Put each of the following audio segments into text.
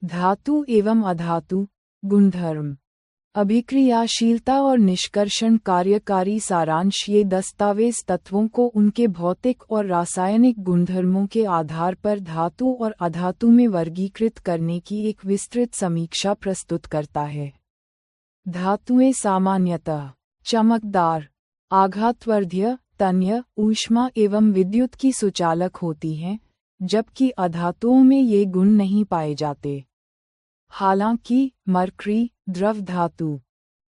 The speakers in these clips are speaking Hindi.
धातु एवं अधातु गुणधर्म। अभिक्रियाशीलता और निष्कर्षण कार्यकारी सारांश। ये दस्तावेज तत्वों को उनके भौतिक और रासायनिक गुणधर्मों के आधार पर धातु और अधातु में वर्गीकृत करने की एक विस्तृत समीक्षा प्रस्तुत करता है। धातुएं सामान्यतः चमकदार, आघातवर्ध्य, तन्य, ऊष्मा एवं विद्युत की सुचालक होती हैं, जबकि अधातुओं में ये गुण नहीं पाए जाते। हालांकि मरकरी द्रव धातु,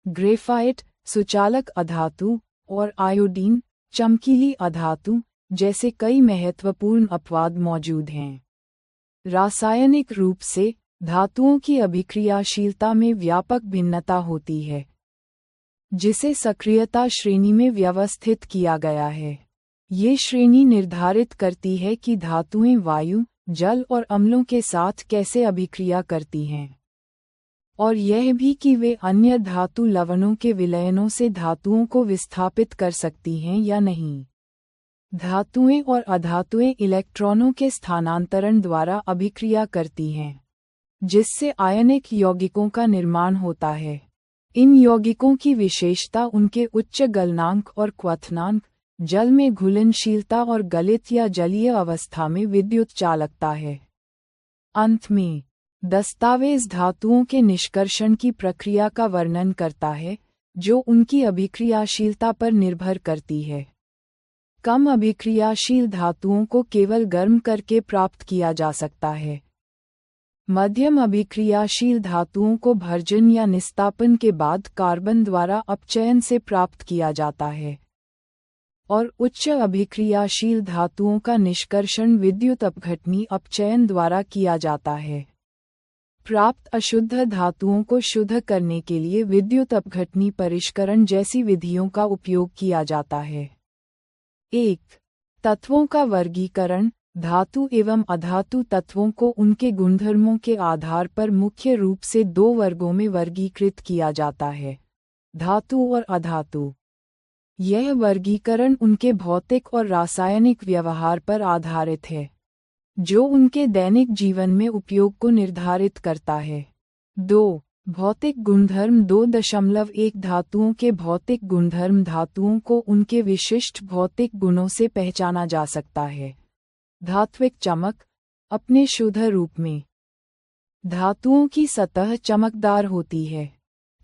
ग्रेफाइट सुचालक अधातु और आयोडीन चमकीली अधातु जैसे कई महत्वपूर्ण अपवाद मौजूद हैं। रासायनिक रूप से धातुओं की अभिक्रियाशीलता में व्यापक भिन्नता होती है, जिसे सक्रियता श्रेणी में व्यवस्थित किया गया है। ये श्रेणी निर्धारित करती है कि धातुएं वायु, जल और अम्लों के साथ कैसे अभिक्रिया करती हैं, और यह भी कि वे अन्य धातु लवणों के विलयनों से धातुओं को विस्थापित कर सकती हैं या नहीं। धातुएं और अधातुएं इलेक्ट्रॉनों के स्थानांतरण द्वारा अभिक्रिया करती हैं, जिससे आयनिक यौगिकों का निर्माण होता है। इन यौगिकों की विशेषता उनके उच्च गलनांक और क्वथनांक, जल में घुलनशीलता और गलित या जलीय अवस्था में विद्युत चालकता है। अंत में दस्तावेज धातुओं के निष्कर्षण की प्रक्रिया का वर्णन करता है, जो उनकी अभिक्रियाशीलता पर निर्भर करती है। कम अभिक्रियाशील धातुओं को केवल गर्म करके प्राप्त किया जा सकता है। मध्यम अभिक्रियाशील धातुओं को भर्जन या निस्तापन के बाद कार्बन द्वारा अपचयन से प्राप्त किया जाता है, और उच्च अभिक्रियाशील धातुओं का निष्कर्षण विद्युत अपघटनी अपचयन द्वारा किया जाता है। प्राप्त अशुद्ध धातुओं को शुद्ध करने के लिए विद्युत अपघटनी परिष्करण जैसी विधियों का उपयोग किया जाता है। 1. तत्वों का वर्गीकरण। धातु एवं अधातु तत्वों को उनके गुणधर्मों के आधार पर मुख्य रूप से दो वर्गों में वर्गीकृत किया जाता है, धातु और अधातु। यह वर्गीकरण उनके भौतिक और रासायनिक व्यवहार पर आधारित है, जो उनके दैनिक जीवन में उपयोग को निर्धारित करता है। 2. भौतिक गुणधर्म। 2.1 धातुओं के भौतिक गुणधर्म। धातुओं को उनके विशिष्ट भौतिक गुणों से पहचाना जा सकता है। धात्विक चमक। अपने शुद्ध रूप में धातुओं की सतह चमकदार होती है,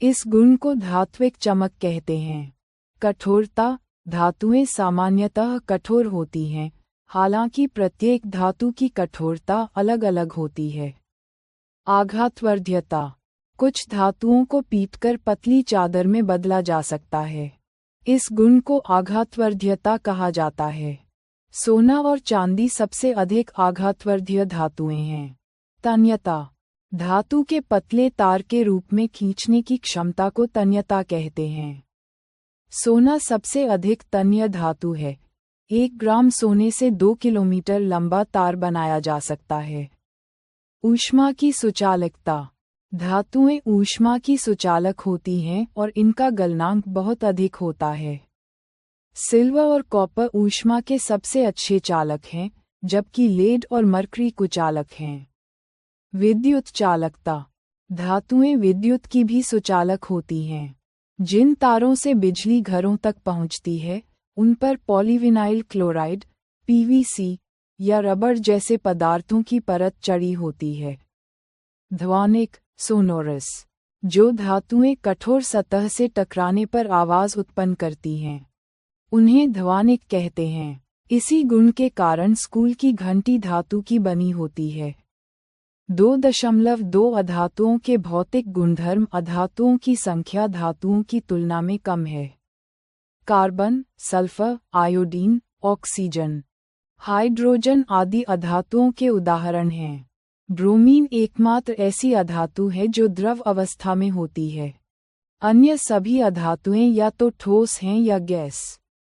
इस गुण को धात्विक चमक कहते हैं। कठोरता। धातुएं सामान्यतः कठोर होती हैं, हालांकि प्रत्येक धातु की कठोरता अलग अलग होती है। आघातवर्ध्यता। कुछ धातुओं को पीटकर पतली चादर में बदला जा सकता है, इस गुण को आघातवर्ध्यता कहा जाता है। सोना और चांदी सबसे अधिक आघातवर्ध्य धातुएं हैं। तन्यता। धातु के पतले तार के रूप में खींचने की क्षमता को तन्यता कहते हैं। सोना सबसे अधिक तन्य धातु है। 1 ग्राम सोने से 2 किलोमीटर लंबा तार बनाया जा सकता है। ऊष्मा की सुचालकता। धातुएं ऊष्मा की सुचालक होती हैं और इनका गलनांक बहुत अधिक होता है। सिल्वर और कॉपर ऊष्मा के सबसे अच्छे चालक हैं, जबकि लेड और मरकरी कुचालक हैं। विद्युत चालकता। धातुएं विद्युत की भी सुचालक होती हैं। जिन तारों से बिजली घरों तक पहुंचती है, उन पर पॉलीविनाइल क्लोराइड, पीवीसी या रबर जैसे पदार्थों की परत चढ़ी होती है। ध्वनिक सोनोरस। जो धातुएं कठोर सतह से टकराने पर आवाज उत्पन्न करती हैं, उन्हें ध्वनिक कहते हैं। इसी गुण के कारण स्कूल की घंटी धातु की बनी होती है। 2.2 अधातुओं के भौतिक गुणधर्म। अधातुओं की संख्या धातुओं की तुलना में कम है। Carbon, sulphur, iodine, oxygen, hydrogen आदि अधातुओं के उदाहरण हैं। ब्रोमीन एकमात्र ऐसी अधातु है जो द्रव अवस्था में होती है। अन्य सभी अधातुएं या तो ठोस हैं या गैस।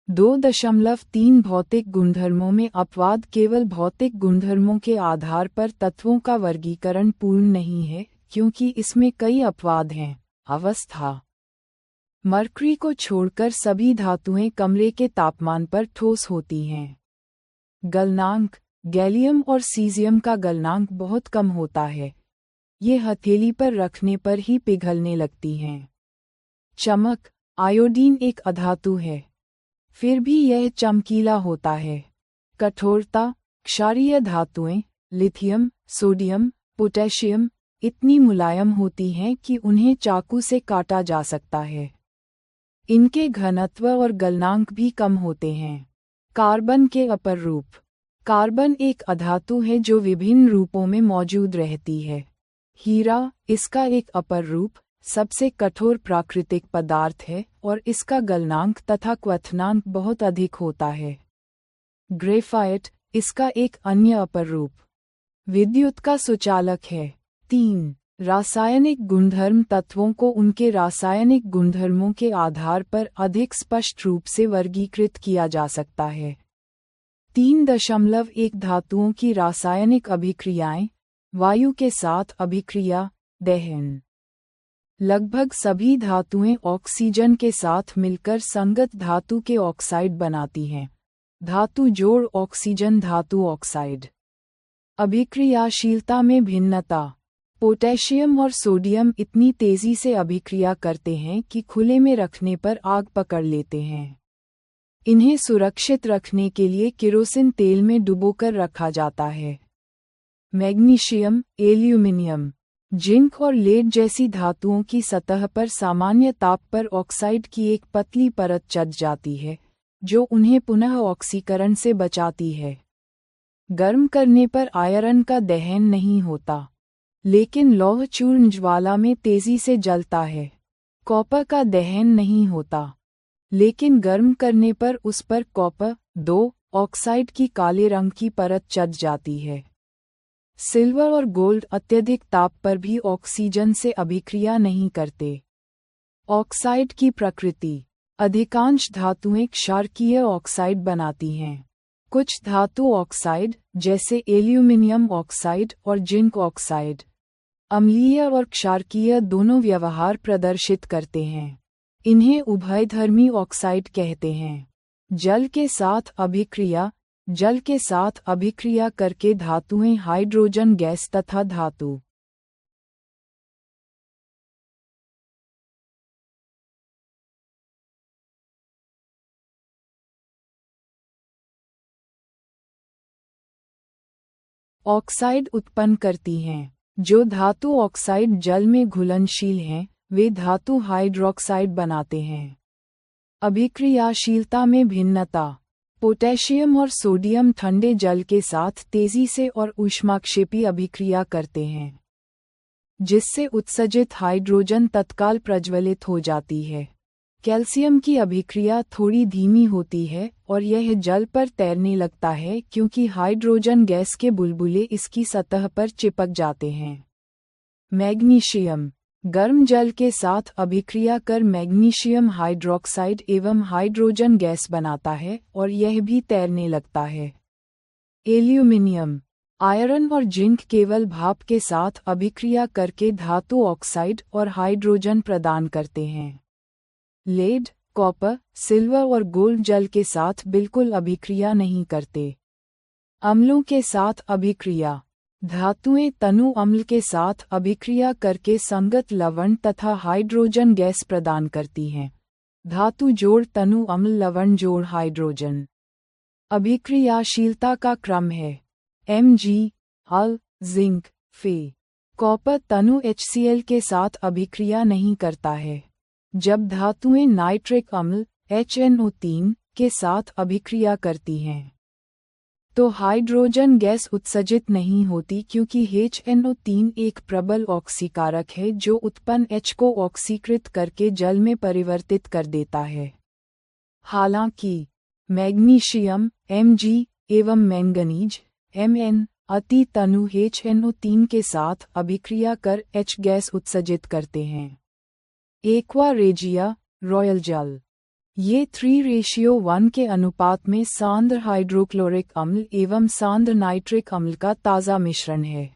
2.3 भौतिक गुणधर्मों में अपवाद। केवल भौतिक गुणधर्मों के आधार पर तत्वों का वर्गीकरण पूर्ण नहीं है, क्योंकि इसमें कई अपवाद हैं। अवस्था। मरकरी को छोड़कर सभी धातुएं कमरे के तापमान पर ठोस होती हैं। गलनांक। गैलियम और सीजियम का गलनांक बहुत कम होता है। ये हथेली पर रखने पर ही पिघलने लगती हैं। चमक, आयोडीन एक अधातु है, फिर भी यह चमकीला होता है। कठोरता, क्षारीय धातुएं, लिथियम, सोडियम, पोटेशियम इतनी मुलायम होती हैं कि उन्हें चाकू से काटा जा सकता है। इनके घनत्व और गलनांक भी कम होते हैं। कार्बन के अपर रूप। कार्बन एक अधातु है जो विभिन्न रूपों में मौजूद रहती है। हीरा, इसका एक अपर रूप, सबसे कठोर प्राकृतिक पदार्थ है और इसका गलनांक तथा क्वथनांक बहुत अधिक होता है। ग्रेफाइट, इसका एक अन्य अपर रूप, विद्युत का सुचालक है। 3. रासायनिक गुणधर्म तत्वों को उनके रासायनिक गुणधर्मों के आधार पर अधिक स्पष्ट रूप से वर्गीकृत किया जा सकता है। 3.1 धातुओं की रासायनिक अभिक्रियाएं। वायु के साथ अभिक्रिया, दहन। लगभग सभी धातुएं ऑक्सीजन के साथ मिलकर संगत धातु के ऑक्साइड बनाती हैं। धातु जोड़ ऑक्सीजन धातु ऑक्साइड। अभिक्रियाशीलता में भिन्नता। पोटेशियम और सोडियम इतनी तेजी से अभिक्रिया करते हैं कि खुले में रखने पर आग पकड़ लेते हैं। इन्हें सुरक्षित रखने के लिए केरोसिन तेल में डुबोकर रखा जाता है। मैग्नीशियम, एल्यूमिनियम, जिंक और लेड जैसी धातुओं की सतह पर सामान्य ताप पर ऑक्साइड की एक पतली परत चढ़ जाती है, जो उन्हें पुनः ऑक्सीकरण से बचाती है। गर्म करने पर आयरन का दहन नहीं होता, लेकिन लौह चूर्ण ज्वाला में तेजी से जलता है। कॉपर का दहन नहीं होता, लेकिन गर्म करने पर उस पर कॉपर 2 ऑक्साइड की काले रंग की परत चढ़ जाती है। सिल्वर और गोल्ड अत्यधिक ताप पर भी ऑक्सीजन से अभिक्रिया नहीं करते। ऑक्साइड की प्रकृति। अधिकांश धातुएं क्षारकीय ऑक्साइड बनाती हैं। कुछ धातु ऑक्साइड, जैसे एल्यूमिनियम ऑक्साइड और जिंक ऑक्साइड, अम्लीय और क्षारकीय दोनों व्यवहार प्रदर्शित करते हैं। इन्हें उभयधर्मी ऑक्साइड कहते हैं। जल के साथ अभिक्रिया। जल के साथ अभिक्रिया करके धातुएं हाइड्रोजन गैस तथा धातु ऑक्साइड उत्पन्न करती हैं। जो धातु ऑक्साइड जल में घुलनशील हैं, वे धातु हाइड्रोक्साइड बनाते हैं। अभिक्रियाशीलता में भिन्नता। पोटेशियम और सोडियम ठंडे जल के साथ तेजी से और ऊष्माक्षेपी अभिक्रिया करते हैं, जिससे उत्सर्जित हाइड्रोजन तत्काल प्रज्वलित हो जाती है। कैल्शियम की अभिक्रिया थोड़ी धीमी होती है और यह जल पर तैरने लगता है क्योंकि हाइड्रोजन गैस के बुलबुले इसकी सतह पर चिपक जाते हैं। मैग्नीशियम गर्म जल के साथ अभिक्रिया कर मैग्नीशियम हाइड्रोक्साइड एवं हाइड्रोजन गैस बनाता है और यह भी तैरने लगता है। एल्यूमिनियम आयरन और जिंक केवल भाप के साथ अभिक्रिया करके धातु ऑक्साइड और हाइड्रोजन प्रदान करते हैं। लेड, कॉपर, सिल्वर और गोल्ड जल के साथ बिल्कुल अभिक्रिया नहीं करते। अम्लों के साथ अभिक्रिया। धातुएं तनु अम्ल के साथ अभिक्रिया करके संगत लवण तथा हाइड्रोजन गैस प्रदान करती हैं। धातु जोड़ तनु अम्ल लवण जोड़ हाइड्रोजन। अभिक्रियाशीलता का क्रम है Mg, Al, zinc, Fe। Copper तनु HCl के साथ अभिक्रिया नहीं करता है। जब धातुएं नाइट्रिक अम्ल HNO3 के साथ अभिक्रिया करती हैं, तो हाइड्रोजन गैस उत्सर्जित नहीं होती क्योंकि HNO3 एक प्रबल ऑक्सीकारक है जो उत्पन्न H को ऑक्सीकृत करके जल में परिवर्तित कर देता है। हालांकि मैग्नीशियम Mg एवं मैंगनीज Mn अति तनु HNO3 के साथ अभिक्रिया कर H गैस उत्सर्जित करते हैं। एक्वा रेजिया, रॉयल जल, ये 3:1 के अनुपात में सांद्र हाइड्रोक्लोरिक अम्ल एवं सांद्र नाइट्रिक अम्ल का ताज़ा मिश्रण है।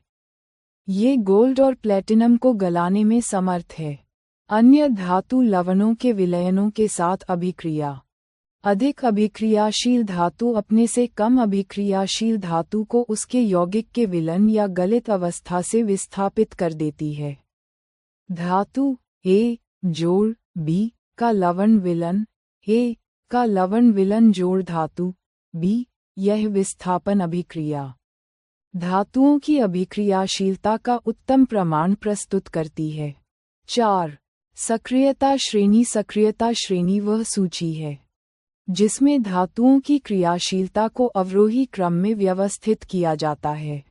ये गोल्ड और प्लेटिनम को गलाने में समर्थ है। अन्य धातु लवणों के विलयनों के साथ अभिक्रिया। अधिक अभिक्रियाशील धातु अपने से कम अभिक्रियाशील धातु को उसके यौगिक के विलन या गलित अवस्था से विस्थापित कर देती है। धातु ए जोड़ बी का लवण विलन ए का लवण विलन जोड़ धातु बी, यह विस्थापन अभिक्रिया धातुओं की अभिक्रियाशीलता का उत्तम प्रमाण प्रस्तुत करती है। 4. सक्रियता श्रेणी। सक्रियता श्रेणी वह सूची है जिसमें धातुओं की क्रियाशीलता को अवरोही क्रम में व्यवस्थित किया जाता है।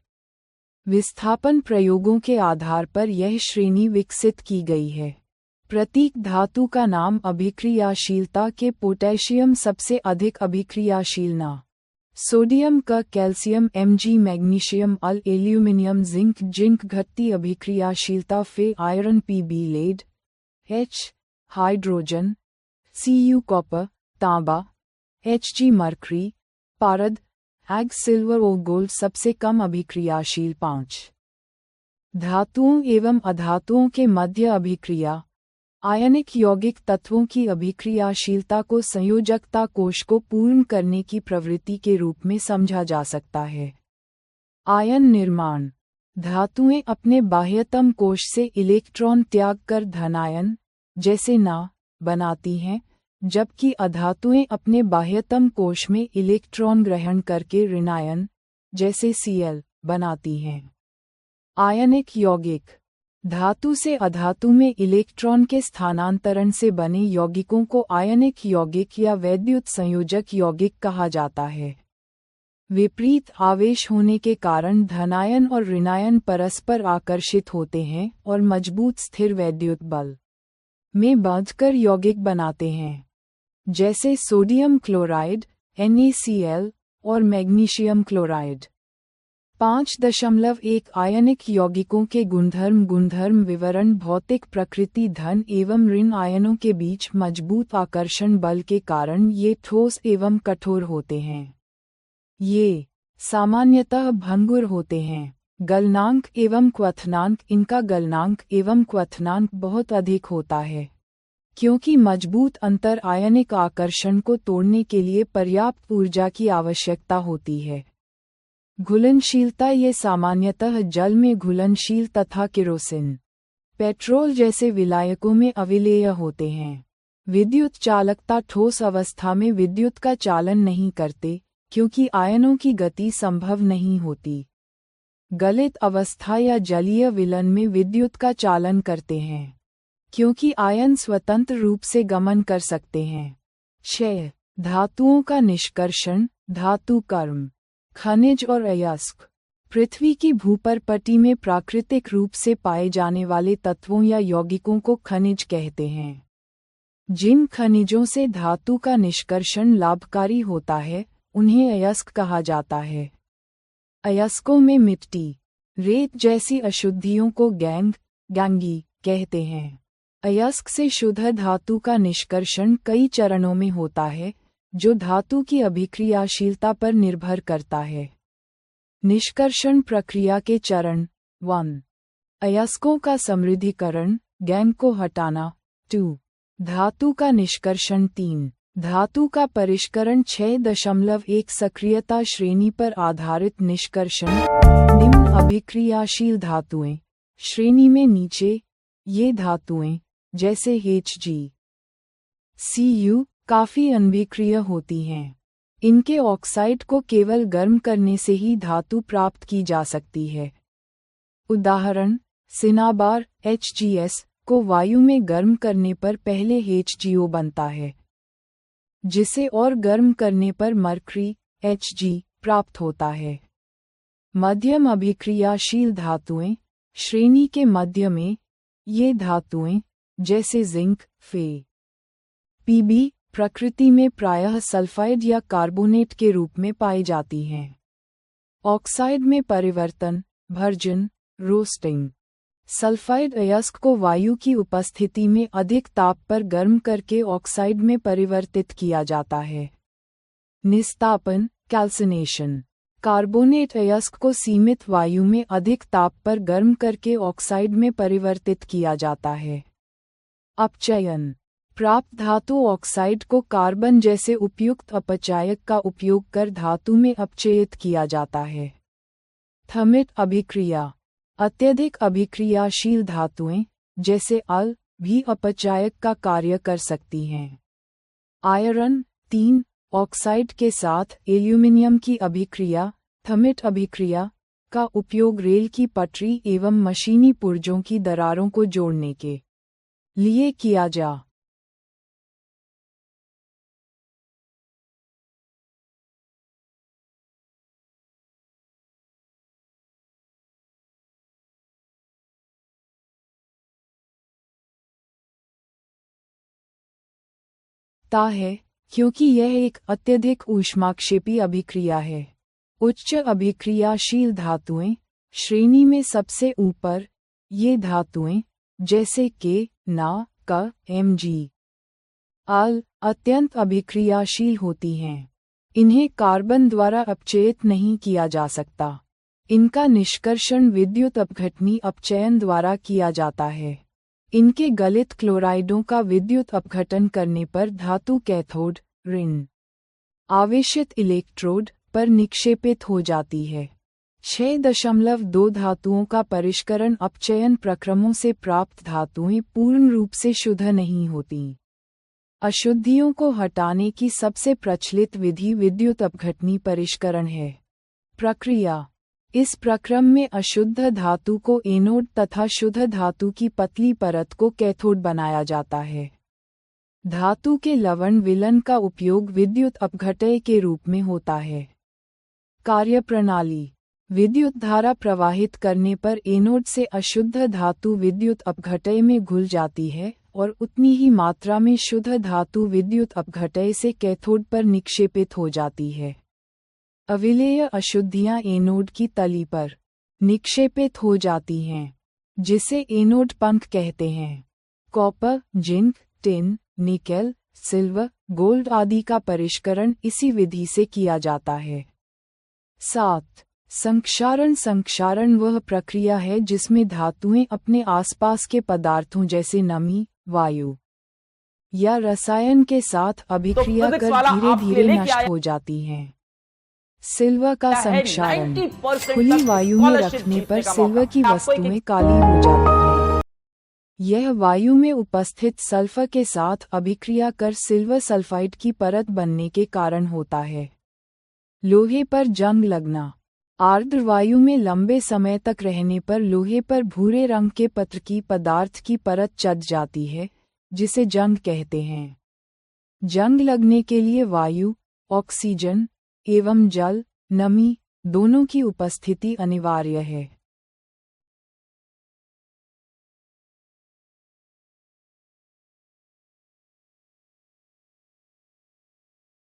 विस्थापन प्रयोगों के आधार पर यह श्रेणी विकसित की गई है। प्रत्येक धातु का नाम अभिक्रियाशीलता के पोटेशियम सबसे अधिक अभिक्रियाशील ना, सोडियम का कैल्शियम Mg, मैग्नीशियम अल, एल्यूमिनियम जिंक, जिंक घटती अभिक्रियाशीलता फे, iron Pb, lead H, hydrogen Cu, copper, तांबा Hg, मरकरी, पारद एग, सिल्वर और गोल्ड सबसे कम अभिक्रियाशील। 5. धातुओं एवं अधातुओं के मध्य अभिक्रिया। आयनिक यौगिक तत्वों की अभिक्रियाशीलता को संयोजकता कोश को पूर्ण करने की प्रवृत्ति के रूप में समझा जा सकता है। आयन निर्माण। धातुएं अपने बाह्यतम कोश से इलेक्ट्रॉन त्याग कर धनायन जैसे ना बनाती हैं, जबकि अधातुएं अपने बाह्यतम कोश में इलेक्ट्रॉन ग्रहण करके ऋणायन जैसे Cl बनाती हैं। आयनिक यौगिक। धातु से अधातु में इलेक्ट्रॉन के स्थानांतरण से बने यौगिकों को आयनिक यौगिक या वैद्युत संयोजक यौगिक कहा जाता है। विपरीत आवेश होने के कारण धनायन और ऋणायन परस्पर आकर्षित होते हैं और मजबूत स्थिर वैद्युत बल में बांधकर यौगिक बनाते हैं, जैसे सोडियम क्लोराइड NaCl और मैग्नीशियम क्लोराइड। 5.1 आयनिक यौगिकों के गुणधर्म। गुणधर्म विवरण। भौतिक प्रकृति। धन एवं ऋण आयनों के बीच मजबूत आकर्षण बल के कारण ये ठोस एवं कठोर होते हैं। ये सामान्यतः भंगुर होते हैं। गलनांक एवं क्वथनांक। इनका गलनांक एवं क्वथनांक बहुत अधिक होता है, क्योंकि मजबूत अंतर आयनिक आकर्षण को तोड़ने के लिए पर्याप्त ऊर्जा की आवश्यकता होती है। घुलनशीलता। ये सामान्यतः जल में घुलनशील तथा केरोसिन, पेट्रोल जैसे विलायकों में अविलेय होते हैं। विद्युत चालकता। ठोस अवस्था में विद्युत का चालन नहीं करते, क्योंकि आयनों की गति संभव नहीं होती। गलित अवस्था या जलीय विलन में विद्युत का चालन करते हैं, क्योंकि आयन स्वतंत्र रूप से गमन कर सकते हैं। 6. धातुओं का निष्कर्षण। धातु कर्म। खनिज और अयस्क। पृथ्वी की भूपरपटी में प्राकृतिक रूप से पाए जाने वाले तत्वों या यौगिकों को खनिज कहते हैं। जिन खनिजों से धातु का निष्कर्षण लाभकारी होता है, उन्हें अयस्क कहा जाता है। अयस्कों में मिट्टी, रेत जैसी अशुद्धियों को गैंगी कहते हैं। अयस्क से शुद्ध धातु का निष्कर्षण कई चरणों में होता है, जो धातु की अभिक्रियाशीलता पर निर्भर करता है। निष्कर्षण प्रक्रिया के चरण। 1. अयस्कों का समृद्धिकरण, गैंग को हटाना। 2. धातु का निष्कर्षण। 3. धातु का परिष्करण। 6.1 सक्रियता श्रेणी पर आधारित निष्कर्षण। निम्न अभिक्रियाशील धातुएं। श्रेणी में नीचे ये धातुएं, जैसे Hg, Cu, काफी अनभिक्रिय होती हैं। इनके ऑक्साइड को केवल गर्म करने से ही धातु प्राप्त की जा सकती है। उदाहरण, सिनाबार HgS को वायु में गर्म करने पर पहले HgO बनता है, जिसे और गर्म करने पर मरकरी Hg प्राप्त होता है। मध्यम अभिक्रियाशील धातुएं। श्रेणी के मध्य में ये धातुएं, जैसे जिंक, Fe, Pb, प्रकृति में प्रायः सल्फाइड या कार्बोनेट के रूप में पाई जाती हैं। ऑक्साइड में परिवर्तन, भर्जन, रोस्टिंग। सल्फाइड अयस्क को वायु की उपस्थिति में अधिक ताप पर गर्म करके ऑक्साइड में परिवर्तित किया जाता है। निस्तापन, कैल्सिनेशन। कार्बोनेट अयस्क को सीमित वायु में अधिक ताप पर गर्म करके ऑक्साइड में परिवर्तित किया जाता है। अपचयन। प्राप्त धातु ऑक्साइड को कार्बन जैसे उपयुक्त अपचायक का उपयोग कर धातु में अपचयित किया जाता है। थमित अभिक्रिया। अत्यधिक अभिक्रियाशील धातुएं, जैसे अल, भी अपचायक का कार्य कर सकती हैं। आयरन 3 ऑक्साइड के साथ एल्यूमिनियम की अभिक्रिया, थमित अभिक्रिया, का उपयोग रेल की पटरी एवं मशीनी पुर्जों की दरारों को जोड़ने के लिए किया जाता है, क्योंकि यह एक अत्यधिक ऊष्माक्षेपी अभिक्रिया है। उच्च अभिक्रियाशील धातुएं श्रेणी में सबसे ऊपर ये धातुएं, जैसे के, ना, क, Mg, अल, अत्यंत अभिक्रियाशील होती हैं। इन्हें कार्बन द्वारा अपचयित नहीं किया जा सकता। इनका निष्कर्षण विद्युत अपघटनी अपचयन द्वारा किया जाता है। इनके गलित क्लोराइडों का विद्युत अपघटन करने पर धातु कैथोड ऋण आवेशित इलेक्ट्रोड पर निक्षेपित हो जाती है। 6.2 धातुओं का परिष्करण अपचयन प्रक्रमों से प्राप्त धातुएं पूर्ण रूप से शुद्ध नहीं होती। अशुद्धियों को हटाने की सबसे प्रचलित विधि विद्युत अपघटनी परिष्करण है। प्रक्रिया। इस प्रक्रम में अशुद्ध धातु को एनोड तथा शुद्ध धातु की पतली परत को कैथोड बनाया जाता है। धातु के लवण विलयन का उपयोग विद्युत अपघटय के रूप में होता है। कार्यप्रणाली। विद्युत धारा प्रवाहित करने पर एनोड से अशुद्ध धातु विद्युत अपघटय में घुल जाती है और उतनी ही मात्रा में शुद्ध धातु विद्युत अपघटय से कैथोड पर निक्षेपित हो जाती है। अविलेय अशुद्धियां एनोड की तली पर निक्षेपित हो जाती हैं, जिसे एनोड पंख कहते हैं। Copper, zinc, tin, nickel, silver, gold आदि का परिष्करण इसी विधि से किया जाता है। 7. संक्षारण। संक्षारण वह प्रक्रिया है जिसमें धातुएं अपने आसपास के पदार्थों जैसे नमी, वायु या रसायन के साथ अभिक्रिया कर धीरे धीरे नष्ट हो जाती हैं। सिल्वर का संक्षारण। खुली वायु में रखने पर सिल्वर की वस्तुएं काली हो जाती हैं। यह वायु में उपस्थित सल्फर के साथ अभिक्रिया कर सिल्वर सल्फाइड की परत बनने के कारण होता है। लोहे पर जंग लगना। आर्द्र वायु में लंबे समय तक रहने पर लोहे पर भूरे रंग के पत्रकी पदार्थ की परत चढ़ जाती है, जिसे जंग कहते हैं। जंग लगने के लिए वायु, ऑक्सीजन एवं जल, नमी दोनों की उपस्थिति अनिवार्य है।